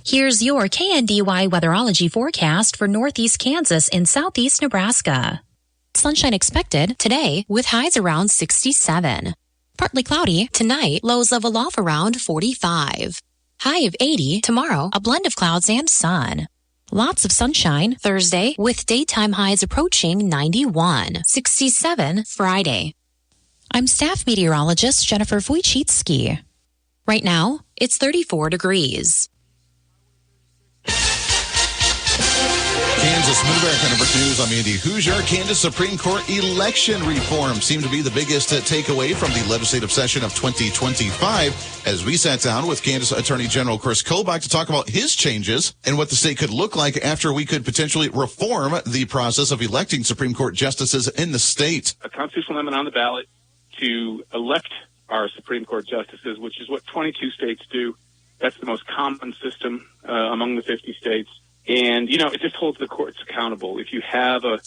Here's your KNDY weatherology forecast for northeast Kansas and southeast Nebraska. Sunshine expected today with highs around 67. Partly cloudy tonight, lows level off around 45. High of 80 tomorrow, a blend of clouds and sun. Lots of sunshine Thursday with daytime highs approaching 91. 67 Friday. I'm staff meteorologist Jennifer Wojcicki. Right now, it's 34 degrees. Kansas Mid-America Network News. I'm Andy Hoosier. Kansas Supreme Court election reform seemed to be the biggest takeaway from the legislative session of 2025 as we sat down with Kansas Attorney General Chris Kobach to talk about his changes and what the state could look like after we could potentially reform the process of electing Supreme Court justices in the state. A constitutional amendment on the ballot to elect our Supreme Court justices, which is what 22 states do. That's the most common system among the 50 states. And, you know, it just holds the courts accountable. If you have a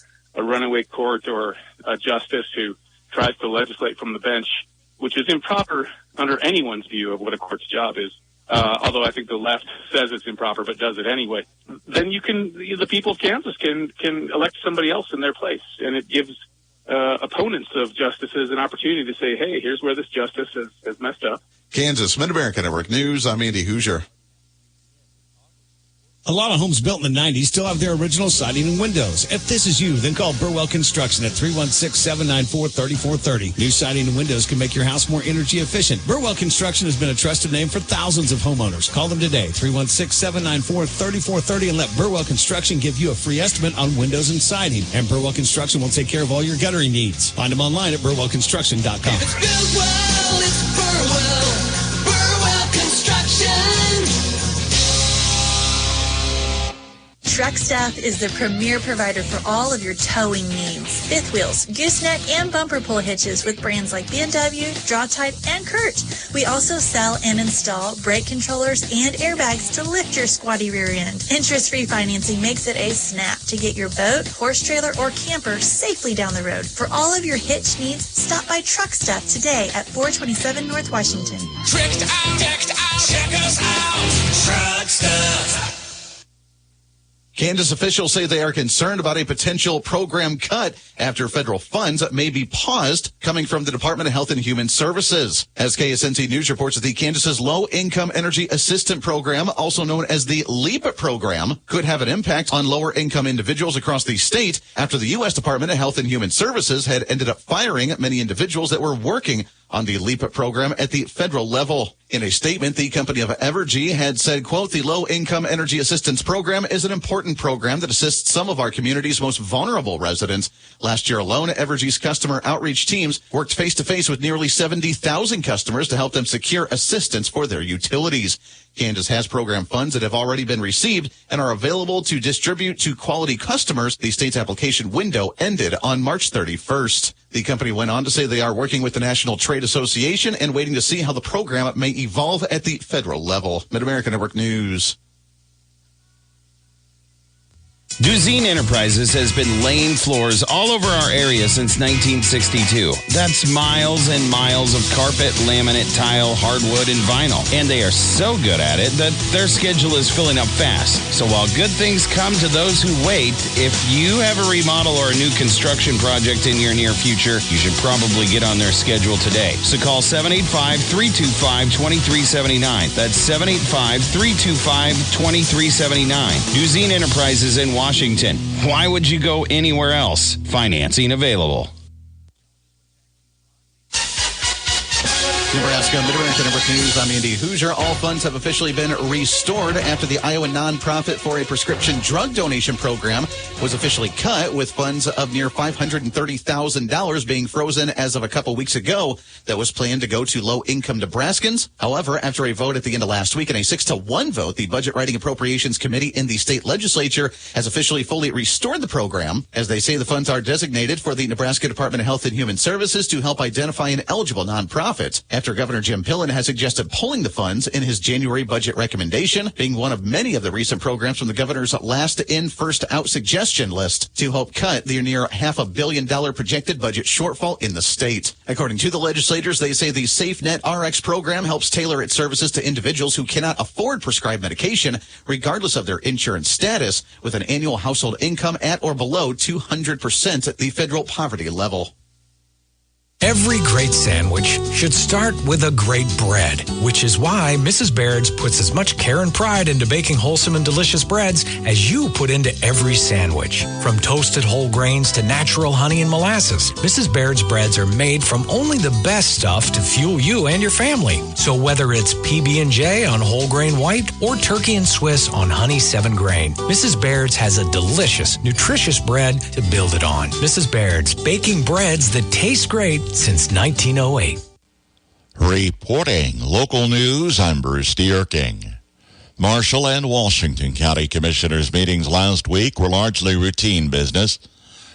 runaway court or a justice who tries to legislate from the bench, which is improper under anyone's view of what a court's job is, although I think the left says it's improper but does it anyway, then the people of Kansas can elect somebody else in their place. And it gives opponents of justices an opportunity to say, hey, here's where this justice has messed up. Kansas Mid-America Network News. I'm Andy Hoosier. A lot of homes built in the 90s still have their original siding and windows. If this is you, then call Burwell Construction at 316-794-3430. New siding and windows can make your house more energy efficient. Burwell Construction has been a trusted name for thousands of homeowners. Call them today, 316-794-3430, and let Burwell Construction give you a free estimate on windows and siding. And Burwell Construction will take care of all your guttering needs. Find them online at burwellconstruction.com. If it's Burwell, it's Burwell. Burwell Construction. Truck Stop is the premier provider for all of your towing needs. Fifth wheels, gooseneck, and bumper pull hitches with brands like BMW, Draw-Tite, and Kurt. We also sell and install brake controllers and airbags to lift your squatty rear end. Interest-free financing makes it a snap to get your boat, horse trailer, or camper safely down the road. For all of your hitch needs, stop by Truck Stop today at 427 North Washington. Check us out. Truck Stop. Kansas officials say they are concerned about a potential program cut after federal funds may be paused coming from the Department of Health and Human Services. As KSNC News reports, that the Kansas's Low Income Energy Assistance Program, also known as the LEAP program, could have an impact on lower income individuals across the state after the U.S. Department of Health and Human Services had ended up firing many individuals that were working on the LEAP program at the federal level. In a statement, the company of Evergy had said, quote, the Low Income Energy Assistance Program is an important program that assists some of our community's most vulnerable residents. Last year alone, Evergy's customer outreach teams worked face-to-face with nearly 70,000 customers to help them secure assistance for their utilities. Kansas has program funds that have already been received and are available to distribute to quality customers. The state's application window ended on March 31st. The company went on to say they are working with the National Trade Association and waiting to see how the program may evolve at the federal level. Mid-America Network News. Duzine Enterprises has been laying floors all over our area since 1962. That's miles and miles of carpet, laminate, tile, hardwood, and vinyl. And they are so good at it that their schedule is filling up fast. So while good things come to those who wait, if you have a remodel or a new construction project in your near future, you should probably get on their schedule today. So call 785-325-2379. That's 785-325-2379. Duzine Enterprises in Washington. Why would you go anywhere else? Financing available. Nebraska Mid-America Network News. I'm Andy Hoosier. All funds have officially been restored after the Iowa nonprofit for a prescription drug donation program was officially cut, with funds of near $530,000 being frozen as of a couple weeks ago that was planned to go to low-income Nebraskans. However, after a vote at the end of last week and a 6-1 vote, the Budget Writing Appropriations Committee in the state legislature has officially fully restored the program, as they say the funds are designated for the Nebraska Department of Health and Human Services to help identify an eligible nonprofit. After after Governor Jim Pillen has suggested pulling the funds in his January budget recommendation, being one of many of the recent programs from the governor's last in, first out suggestion list to help cut the near $500 million projected budget shortfall in the state. According to the legislators, they say the SafeNet RX program helps tailor its services to individuals who cannot afford prescribed medication, regardless of their insurance status, with an annual household income at or below 200% at the federal poverty level. Every great sandwich should start with a great bread, which is why Mrs. Baird's puts as much care and pride into baking wholesome and delicious breads as you put into every sandwich. From toasted whole grains to natural honey and molasses, Mrs. Baird's breads are made from only the best stuff to fuel you and your family. So whether it's PB&J on whole grain white or turkey and Swiss on honey 7 grain, Mrs. Baird's has a delicious, nutritious bread to build it on. Mrs. Baird's, baking breads that taste great since 1908. Reporting local news, I'm Bruce Dierking. Marshall and Washington County Commissioners' meetings last week were largely routine business.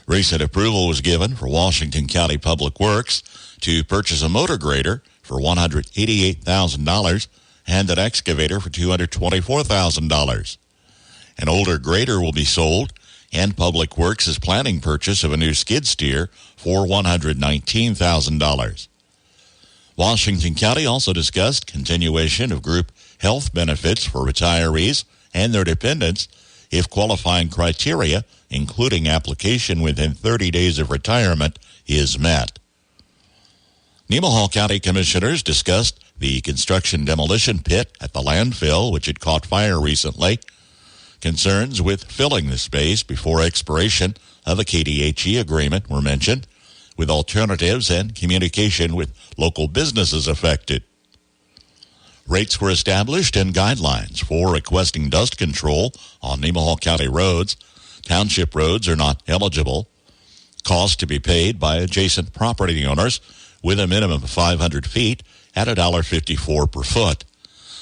Recent approval was given for Washington County Public Works to purchase a motor grader for $188,000 and an excavator for $224,000. An older grader will be sold, and Public Works is planning purchase of a new skid steer for $119,000. Washington County also discussed continuation of group health benefits for retirees and their dependents if qualifying criteria, including application within 30 days of retirement, is met. Nemaha County Commissioners discussed the construction demolition pit at the landfill, which had caught fire recently. Concerns with filling the space before expiration of a KDHE agreement were mentioned, with alternatives and communication with local businesses affected. Rates were established and guidelines for requesting dust control on Nemaha County roads. Township roads are not eligible. Cost to be paid by adjacent property owners with a minimum of 500 feet at $1.54 per foot.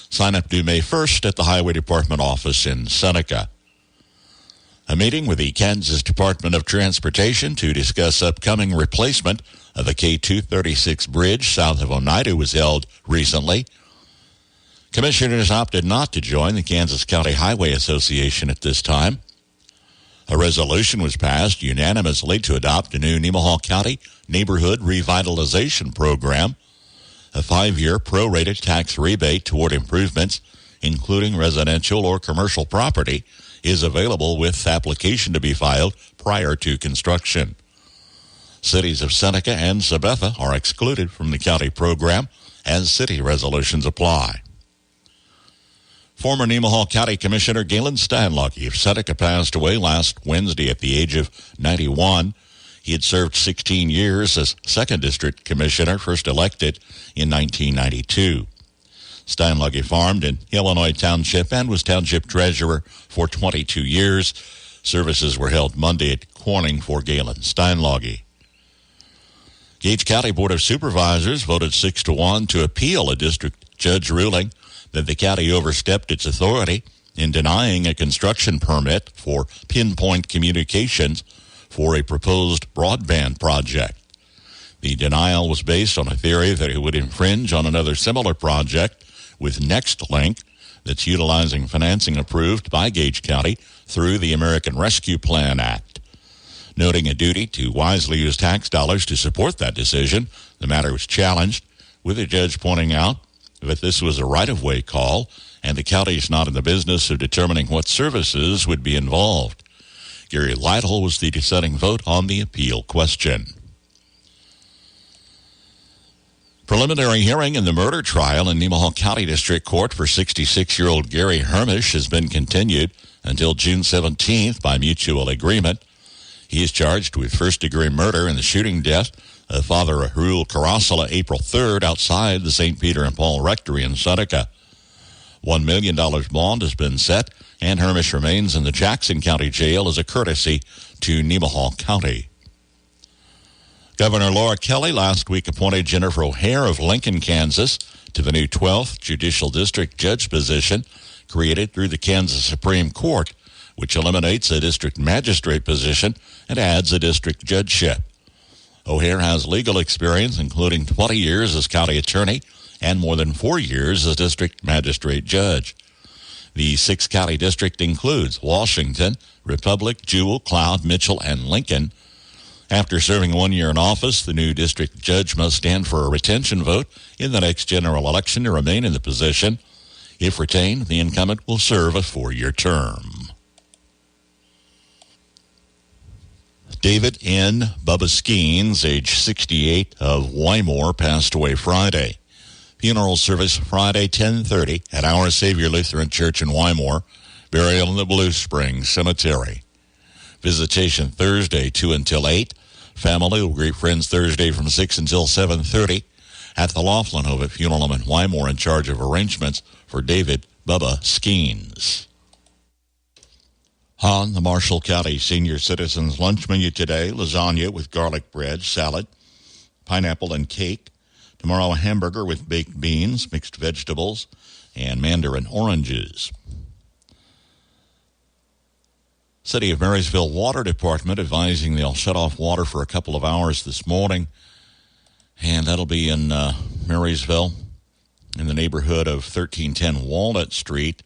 Sign up due May 1st at the Highway Department office in Seneca. A meeting with the Kansas Department of Transportation to discuss upcoming replacement of the K-236 bridge south of Oneida was held recently. Commissioners opted not to join the Kansas County Highway Association at this time. A resolution was passed unanimously to adopt a new Nemaha County Neighborhood Revitalization Program. A 5-year prorated tax rebate toward improvements, including residential or commercial property, is available with application to be filed prior to construction. Cities of Seneca and Sabetha are excluded from the county program as city resolutions apply. Former Nemaha County Commissioner Galen Steinlocke of Seneca passed away last Wednesday at the age of 91. He had served 16 years as 2nd District Commissioner, first elected in 1992. Steinlocke farmed in Illinois Township and was Township Treasurer for 22 years. Services were held Monday at Corning for Galen Steinlocke. Gage County Board of Supervisors voted 6-1 to appeal a district judge ruling that the county overstepped its authority in denying a construction permit for Pinpoint Communications for a proposed broadband project. The denial was based on a theory that it would infringe on another similar project with NextLink that's utilizing financing approved by Gage County through the American Rescue Plan Act. Noting a duty to wisely use tax dollars to support that decision, the matter was challenged, with the judge pointing out that this was a right-of-way call and the county is not in the business of determining what services would be involved. Gary Lytle was the dissenting vote on the appeal question. Preliminary hearing in the murder trial in Nemaha County District Court for 66-year-old Gary Hermish has been continued until June 17th by mutual agreement. He is charged with first-degree murder in the shooting death of Father Rahul Karasala April 3rd outside the St. Peter and Paul Rectory in Seneca. $1 million bond has been set, and Hermish remains in the Jackson County Jail as a courtesy to Nemaha County. Governor Laura Kelly last week appointed Jennifer O'Hare of Lincoln, Kansas, to the new 12th Judicial District Judge position created through the Kansas Supreme Court, which eliminates a district magistrate position and adds a district judgeship. O'Hare has legal experience, including 20 years as county attorney and more than 4 years as district magistrate judge. The 6-county district includes Washington, Republic, Jewell, Cloud, Mitchell, and Lincoln. After serving 1 year in office, the new district judge must stand for a retention vote in the next general election to remain in the position. If retained, the incumbent will serve a 4-year term. David N. Bubba Skeens, age 68, of Wymore, passed away Friday. Funeral service Friday, 10:30 at Our Savior Lutheran Church in Wymore. Burial in the Blue Springs Cemetery. Visitation Thursday, 2 until 8. Family will greet friends Thursday from 6 until 7:30 at the Laughlin Home at Funeral Home in Wymore, in charge of arrangements for David Bubba Skeens. On the Marshall County Senior Citizens Lunch Menu today, lasagna with garlic bread, salad, pineapple, and cake. Tomorrow, a hamburger with baked beans, mixed vegetables, and mandarin oranges. City of Marysville Water Department advising they'll shut off water for a couple of hours this morning, and that'll be in Marysville in the neighborhood of 1310 Walnut Street.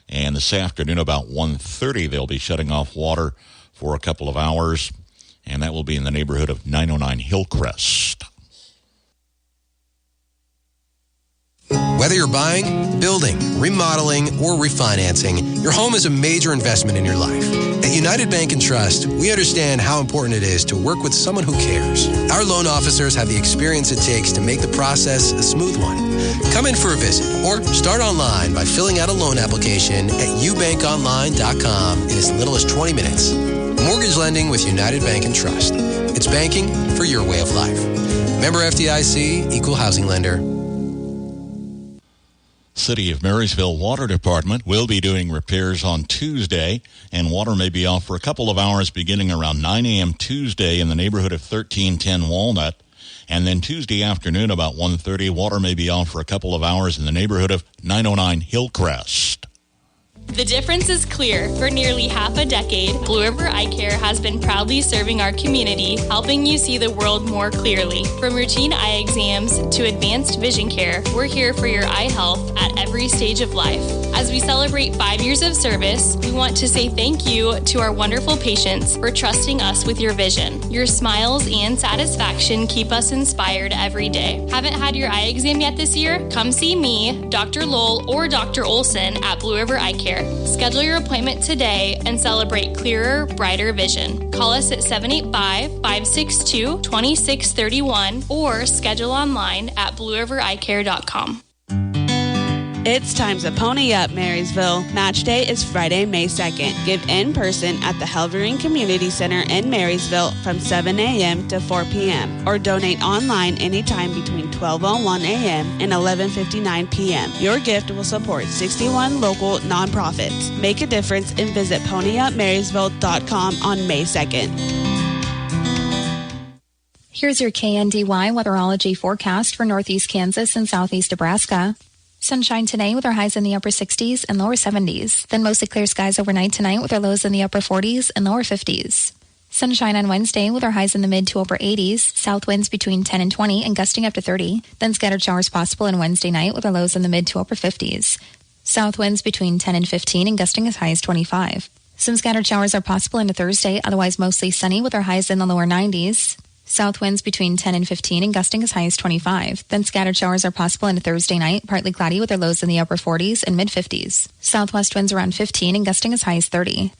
And this afternoon, about 1:30, they'll be shutting off water for a couple of hours, and that will be in the neighborhood of 909 Hillcrest. Whether you're buying, building, remodeling, or refinancing, your home is a major investment in your life. At United Bank and Trust, we understand how important it is to work with someone who cares. Our loan officers have the experience it takes to make the process a smooth one. Come in for a visit or start online by filling out a loan application at ubankonline.com in as little as 20 minutes. Mortgage lending with United Bank and Trust. It's banking for your way of life. Member FDIC, Equal Housing Lender. City of Marysville Water Department will be doing repairs on Tuesday, and water may be off for a couple of hours beginning around 9 a.m. Tuesday in the neighborhood of 1310 Walnut. And then Tuesday afternoon about 1:30, water may be off for a couple of hours in the neighborhood of 909 Hillcrest. The difference is clear. For nearly half a decade, Blue River Eye Care has been proudly serving our community, helping you see the world more clearly. From routine eye exams to advanced vision care, we're here for your eye health at every stage of life. As we celebrate 5 years of service, we want to say thank you to our wonderful patients for trusting us with your vision. Your smiles and satisfaction keep us inspired every day. Haven't had your eye exam yet this year? Come see me, Dr. Lowell, or Dr. Olson at Blue River Eye Care. Schedule your appointment today and celebrate clearer, brighter vision. Call us at 785-562-2631 or schedule online at bluerivereyecare.com. It's time to pony up, Marysville. Match day is Friday, May 2nd. Give in person at the Helvering Community Center in Marysville from 7 a.m. to 4 p.m. or donate online anytime between 12:01 a.m. and 11:59 p.m. Your gift will support 61 local nonprofits. Make a difference and visit ponyupmarysville.com on May 2nd. Here's your KNDY weatherology forecast for northeast Kansas and southeast Nebraska. Sunshine today with our highs in the upper 60s and lower 70s. Then mostly clear skies overnight tonight with our lows in the upper 40s and lower 50s. Sunshine on Wednesday with our highs in the mid to upper 80s. South winds between 10 and 20 and gusting up to 30. Then scattered showers possible on Wednesday night with our lows in the mid to upper 50s. South winds between 10 and 15 and gusting as high as 25. Some scattered showers are possible into Thursday, otherwise mostly sunny with our highs in the lower 90s. South winds between 10 and 15 and gusting as high as 25. Then scattered showers are possible into Thursday night, partly cloudy with their lows in the upper 40s and mid-50s. Southwest winds around 15 and gusting as high as 30.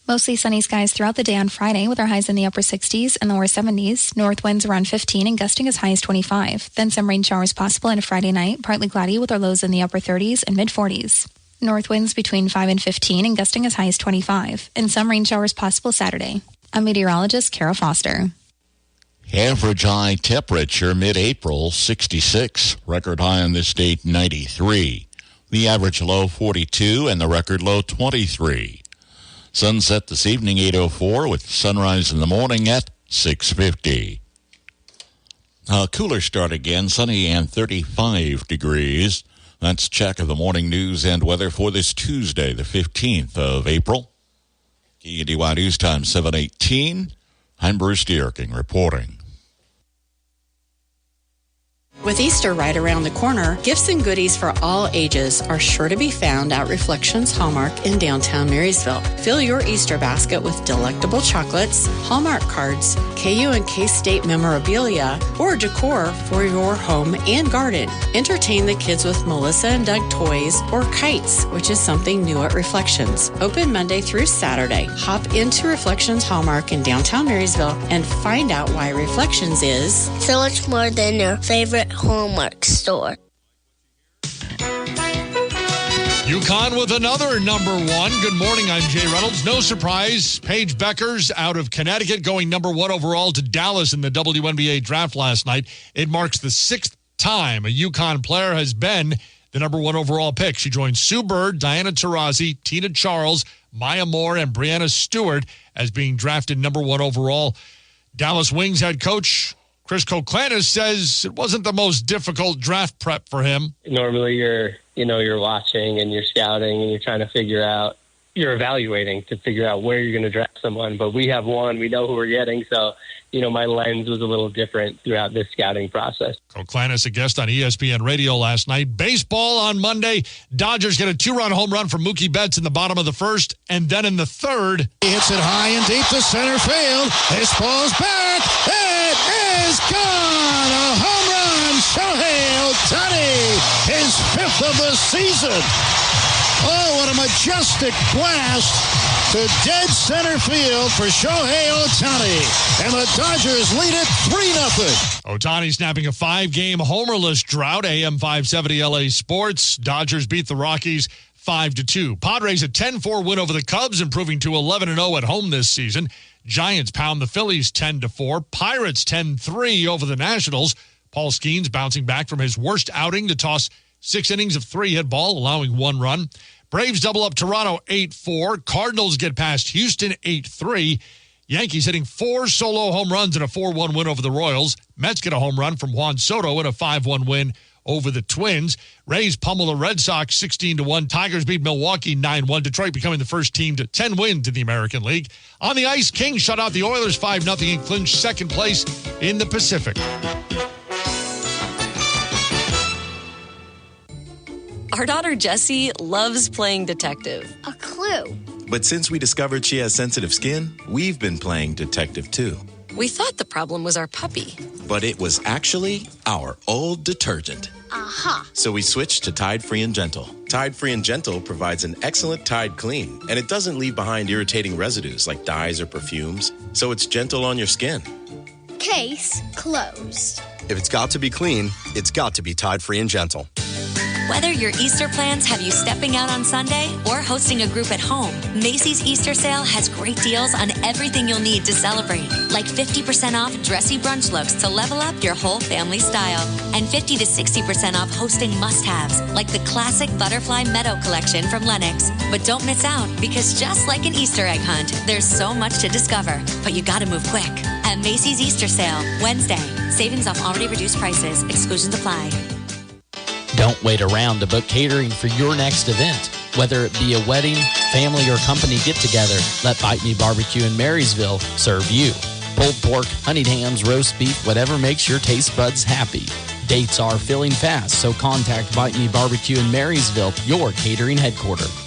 Mostly sunny skies throughout the day on Friday with our highs in the upper 60s and lower 70s. North winds around 15 and gusting as high as 25. Then some rain showers possible into Friday night, partly cloudy with our lows in the upper 30s and mid-40s. North winds between 5 and 15 and gusting as high as 25. And some rain showers possible Saturday. I'm meteorologist Kara Foster. Average high temperature mid-April, 66. Record high on this date, 93. The average low, 42, and the record low, 23. Sunset this evening, 8:04, with sunrise in the morning at 6:50. A cooler start again, sunny and 35 degrees. That's check of the morning news and weather for this Tuesday, the 15th of April. KNDY News Time, 7:18. I'm Bruce Dierking reporting. With Easter right around the corner, gifts and goodies for all ages are sure to be found at Reflections Hallmark in downtown Marysville. Fill your Easter basket with delectable chocolates, Hallmark cards, KU and K-State memorabilia, or decor for your home and garden. Entertain the kids with Melissa and Doug toys or kites, which is something new at Reflections. Open Monday through Saturday. Hop into Reflections Hallmark in downtown Marysville and find out why Reflections is so much more than your favorite Hallmark store. UConn with another number one. Good morning, I'm Jay Reynolds. No surprise, Paige Beckers out of Connecticut going number one overall to Dallas in the WNBA draft last night. It marks the 6th time a UConn player has been the number one overall pick. She joined Sue Bird, Diana Taurasi, Tina Charles, Maya Moore, and Brianna Stewart as being drafted number one overall. Dallas Wings head coach Chris Koklanis says it wasn't the most difficult draft prep for him. Normally you're watching and you're scouting and you're trying to figure out, you're evaluating to figure out where you're going to draft someone. But we have one, we know who we're getting. So, my lens was a little different throughout this scouting process. Koklanis, a guest on ESPN Radio last night. Baseball on Monday. Dodgers get a 2-run home run from Mookie Betts in the bottom of the first. And then in the third, he hits it high and deep to center field. This ball's back. It is gone. A home run. Shohei Ohtani, his 5th of the season. Oh, what a majestic blast to dead center field for Shohei Ohtani. And the Dodgers lead it 3-0. Ohtani snapping a 5-game homerless drought. AM 570 LA Sports. Dodgers beat the Rockies 5-2. Padres a 10-4 win over the Cubs, improving to 11-0 at home this season. Giants pound the Phillies 10-4. Pirates 10-3 over the Nationals. Paul Skeens bouncing back from his worst outing to toss 6 innings of 3-hit ball, allowing 1 run. Braves double up Toronto 8-4. Cardinals get past Houston 8-3. Yankees hitting 4 solo home runs in a 4-1 win over the Royals. Mets get a home run from Juan Soto in a 5-1 win over the Twins. Rays pummel the Red Sox 16-1. Tigers beat Milwaukee 9-1. Detroit becoming the first team to 10 wins in the American League. On the ice, Kings shut out the Oilers 5-0 and clinched second place in the Pacific. Our daughter Jessie loves playing detective. A clue. But since we discovered she has sensitive skin, we've been playing detective too. We thought the problem was our puppy. But it was actually our old detergent. Aha. So we switched to Tide Free and Gentle. Tide Free and Gentle provides an excellent Tide clean, and it doesn't leave behind irritating residues like dyes or perfumes, so it's gentle on your skin. Case closed. If it's got to be clean, it's got to be Tide Free and Gentle. Whether your Easter plans have you stepping out on Sunday or hosting a group at home, Macy's Easter sale has great deals on everything you'll need to celebrate. Like 50% off dressy brunch looks to level up your whole family style. And 50 to 60% off hosting must-haves, like the classic Butterfly Meadow collection from Lenox. But don't miss out, because just like an Easter egg hunt, there's so much to discover. But you gotta move quick. At Macy's Easter sale, Wednesday. Savings off already reduced prices. Exclusions apply. Don't wait around to book catering for your next event. Whether it be a wedding, family, or company get-together, let Bite Me Barbecue in Marysville serve you. Pulled pork, honeyed hams, roast beef, whatever makes your taste buds happy. Dates are filling fast, so contact Bite Me Barbecue in Marysville, your catering headquarters.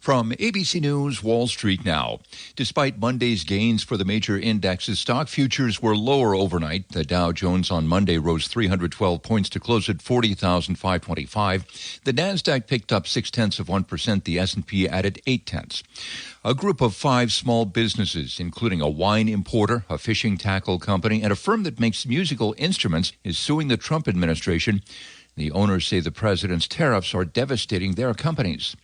From ABC News, Wall Street now. Despite Monday's gains for the major indexes, stock futures were lower overnight. The Dow Jones on Monday rose 312 points to close at 40,525. The Nasdaq picked up 0.6%. The S&P added 0.8. A group of 5 small businesses, including a wine importer, a fishing tackle company, and a firm that makes musical instruments, is suing the Trump administration. The owners say the president's tariffs are devastating their companies.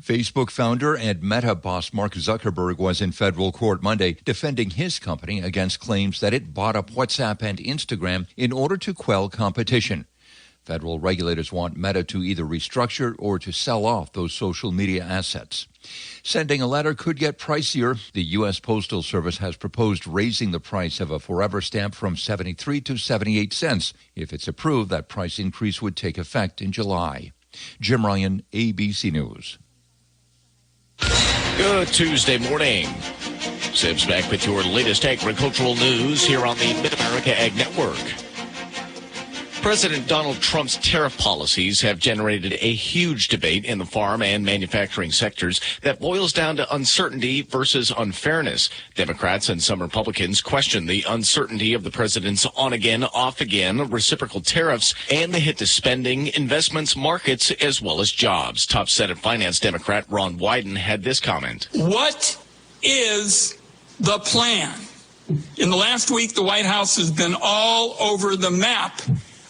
Facebook founder and Meta boss Mark Zuckerberg was in federal court Monday defending his company against claims that it bought up WhatsApp and Instagram in order to quell competition. Federal regulators want Meta to either restructure or to sell off those social media assets. Sending a letter could get pricier. The U.S. Postal Service has proposed raising the price of a forever stamp from 73 to 78 cents. If it's approved, that price increase would take effect in July. Jim Ryan, ABC News. Good Tuesday morning. Sips back with your latest agricultural news here on the Mid-America Ag Network. President Donald Trump's tariff policies have generated a huge debate in the farm and manufacturing sectors that boils down to uncertainty versus unfairness. Democrats and some Republicans question the uncertainty of the president's on-again, off-again reciprocal tariffs and the hit to spending, investments, markets, as well as jobs. Top Senate Finance Democrat Ron Wyden had this comment. What is the plan? In the last week, the White House has been all over the map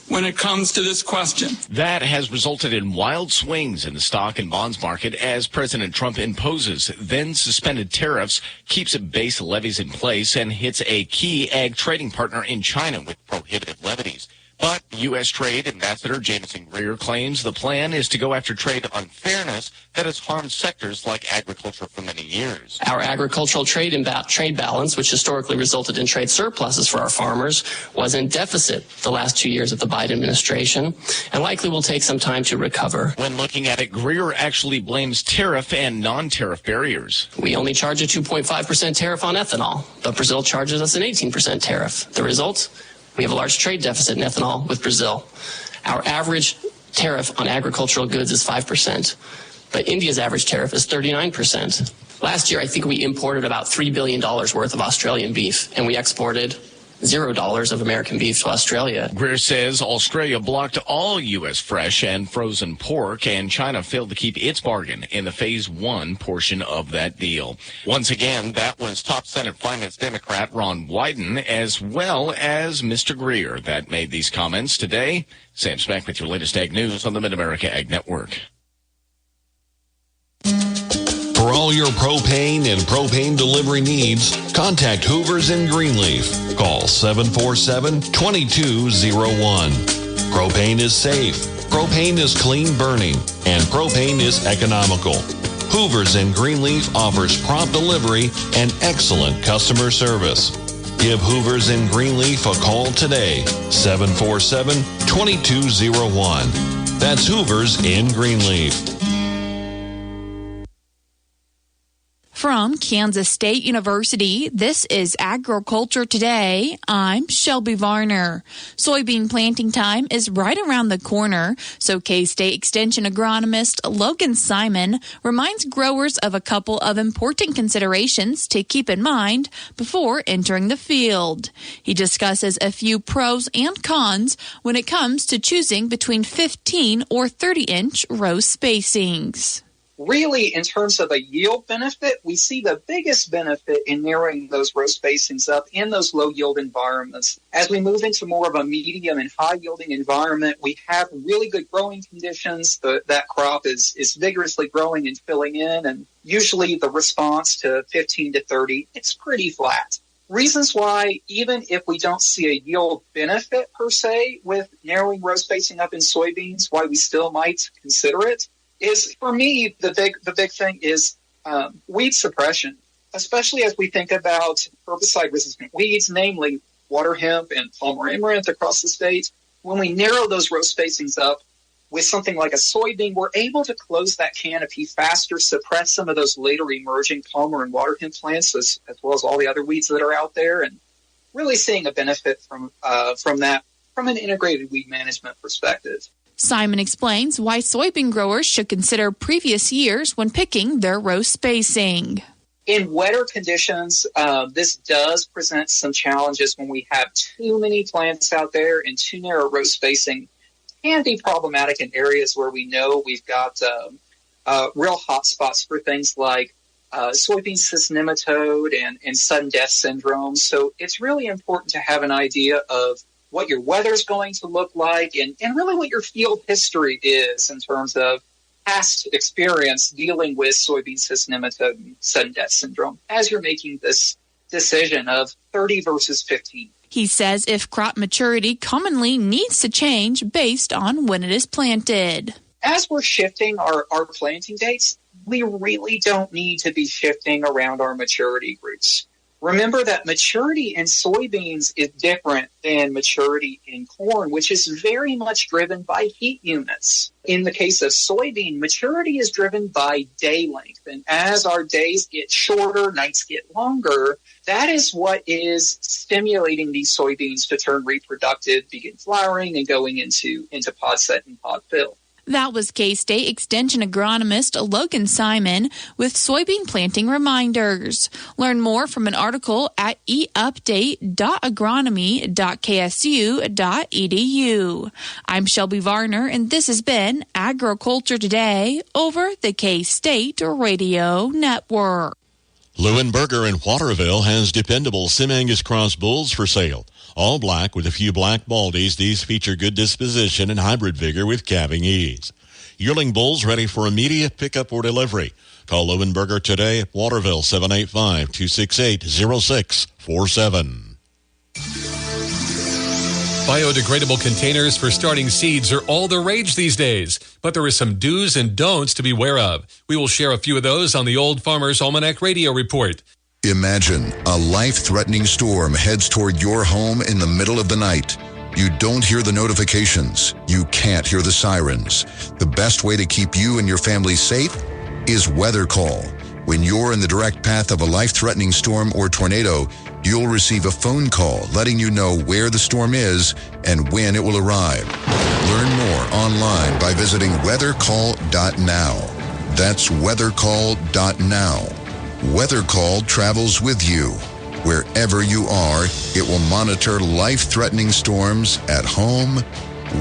when it comes to this question. That has resulted in wild swings in the stock and bonds market as President Trump imposes then suspended tariffs, keeps base levies in place, and hits a key ag trading partner in China with prohibitive levies. But U.S. Trade Ambassador Jameson Greer claims the plan is to go after trade unfairness that has harmed sectors like agriculture for many years. Our agricultural trade balance, which historically resulted in trade surpluses for our farmers, was in deficit the last 2 years of the Biden administration and likely will take some time to recover. When looking at it, Greer actually blames tariff and non-tariff barriers. We only charge a 2.5% tariff on ethanol, but Brazil charges us an 18% tariff. The result? We have a large trade deficit in ethanol with Brazil. Our average tariff on agricultural goods is 5%, but India's average tariff is 39%. Last year, I think we imported about $3 billion worth of Australian beef, and we exported $0 of American beef to Australia. Greer says Australia blocked all U.S. fresh and frozen pork, and China failed to keep its bargain in the Phase 1 portion of that deal. Once again, that was top Senate Finance Democrat Ron Wyden, as well as Mr. Greer, that made these comments today. Sam Smack with your latest Ag News on the Mid-America Ag Network. For all your propane and propane delivery needs, contact Hoover's in Greenleaf. Call 747-2201. Propane is safe, propane is clean burning, and propane is economical. Hoover's in Greenleaf offers prompt delivery and excellent customer service. Give Hoover's in Greenleaf a call today, 747-2201. That's Hoover's in Greenleaf. From Kansas State University, this is Agriculture Today. I'm Shelby Varner. Soybean planting time is right around the corner, so K-State Extension agronomist Logan Simon reminds growers of a couple of important considerations to keep in mind before entering the field. He discusses a few pros and cons when it comes to choosing between 15 or 30-inch row spacings. Really, in terms of a yield benefit, we see the biggest benefit in narrowing those row spacings up in those low-yield environments. As we move into more of a medium and high-yielding environment, we have really good growing conditions. That crop is vigorously growing and filling in, and usually the response to 15 to 30, it's pretty flat. Reasons why, even if we don't see a yield benefit per se with narrowing row spacing up in soybeans, why we still might consider it, is, for me, the big thing is weed suppression, especially as we think about herbicide-resistant weeds, namely water hemp and palmer amaranth across the state. When we narrow those row spacings up with something like a soybean, we're able to close that canopy faster, suppress some of those later emerging palmer and water hemp plants, as well as all the other weeds that are out there, and really seeing a benefit from that from an integrated weed management perspective. Simon explains why soybean growers should consider previous years when picking their row spacing. In wetter conditions, this does present some challenges when we have too many plants out there, and too narrow row spacing can be problematic in areas where we know we've got real hot spots for things like soybean cyst nematode and sudden death syndrome. So it's really important to have an idea of what your weather's going to look like, and really what your field history is in terms of past experience dealing with soybean cyst nematode and sudden death syndrome as you're making this decision of 30 versus 15. He says if crop maturity commonly needs to change based on when it is planted. As we're shifting our planting dates, we really don't need to be shifting around our maturity groups. Remember that maturity in soybeans is different than maturity in corn, which is very much driven by heat units. In the case of soybean, maturity is driven by day length. And as our days get shorter, nights get longer, that is what is stimulating these soybeans to turn reproductive, begin flowering, and going into pod set and pod fill. That was K-State Extension agronomist Logan Simon with soybean planting reminders. Learn more from an article at eupdate.agronomy.ksu.edu. I'm Shelby Varner, and this has been Agriculture Today over the K-State Radio Network. Leuenberger in Waterville has dependable Sim-Angus cross bulls for sale. All black with a few black baldies, these feature good disposition and hybrid vigor with calving ease. Yearling bulls ready for immediate pickup or delivery. Call Leuenberger today at Waterville, 785-268-0647. Biodegradable containers for starting seeds are all the rage these days, but there are some do's and don'ts to be aware of. We will share a few of those on the Old Farmer's Almanac Radio Report. Imagine a life-threatening storm heads toward your home in the middle of the night. You don't hear the notifications. You can't hear the sirens. The best way to keep you and your family safe is Weather Call. When you're in the direct path of a life-threatening storm or tornado, you'll receive a phone call letting you know where the storm is and when it will arrive. Learn more online by visiting weathercall.now. That's weathercall.now. Weather Call travels with you. Wherever you are, it will monitor life-threatening storms at home,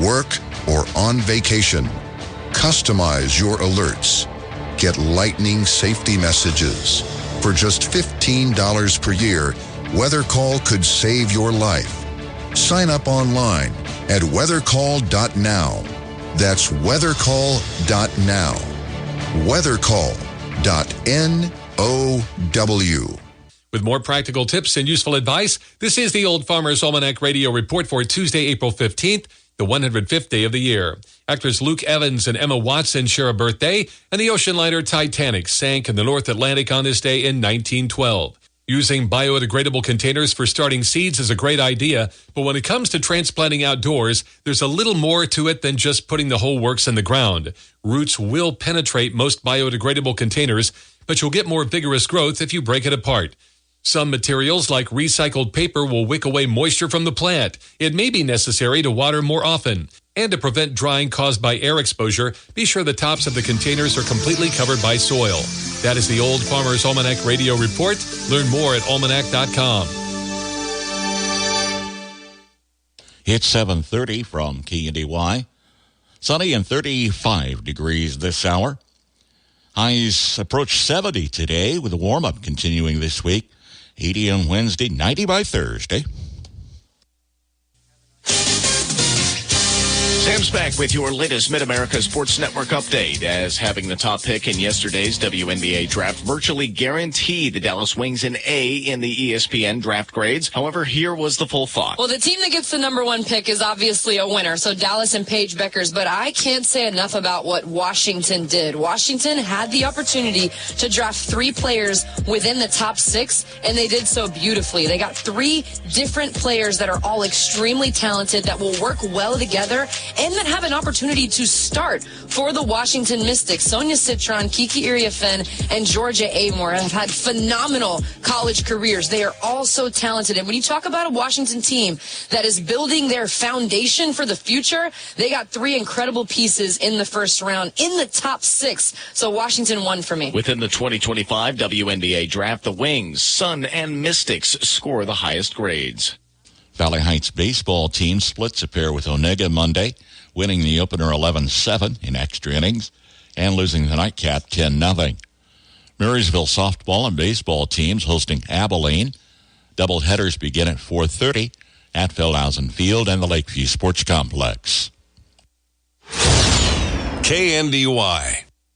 work, or on vacation. Customize your alerts. Get lightning safety messages. For just $15 per year, Weather Call could save your life. Sign up online at weathercall.now. That's weathercall.now. Weathercall.now. With more practical tips and useful advice, this is the Old Farmer's Almanac Radio Report for Tuesday, April 15th, the 105th day of the year. Actors Luke Evans and Emma Watson share a birthday, and the ocean liner Titanic sank in the North Atlantic on this day in 1912. Using biodegradable containers for starting seeds is a great idea, but when it comes to transplanting outdoors, there's a little more to it than just putting the whole works in the ground. Roots will penetrate most biodegradable containers, but you'll get more vigorous growth if you break it apart. Some materials, like recycled paper, will wick away moisture from the plant. It may be necessary to water more often. And to prevent drying caused by air exposure, be sure the tops of the containers are completely covered by soil. That is the Old Farmer's Almanac Radio Report. Learn more at almanac.com. It's 7:30 from KNDY. Sunny and 35 degrees this hour. Highs approach 70 today with a warm-up continuing this week. 80 on Wednesday, 90 by Thursday. Sam's back with your latest Mid-America Sports Network update, as having the top pick in yesterday's WNBA draft virtually guaranteed the Dallas Wings an A in the ESPN draft grades. However, here was the full thought. Well, the team that gets the number one pick is obviously a winner, so Dallas and Paige Beckers, but I can't say enough about what Washington did. Washington had the opportunity to draft 3 players within the top 6, and they did so beautifully. They got 3 different players that are all extremely talented, that will work well together, and that have an opportunity to start for the Washington Mystics. Sonia Citron, Kiki Iriafen, and Georgia Amore have had phenomenal college careers. They are all so talented. And when you talk about a Washington team that is building their foundation for the future, they got 3 incredible pieces in the first round in the top 6. So Washington won for me. Within the 2025 WNBA draft, the Wings, Sun, and Mystics score the highest grades. Valley Heights baseball team splits a pair with Onega Monday, winning the opener 11-7 in extra innings and losing the nightcap 10-0. Marysville softball and baseball teams hosting Abilene. Doubleheaders begin at 4:30 at Feldhausen Field and the Lakeview Sports Complex. KNDY.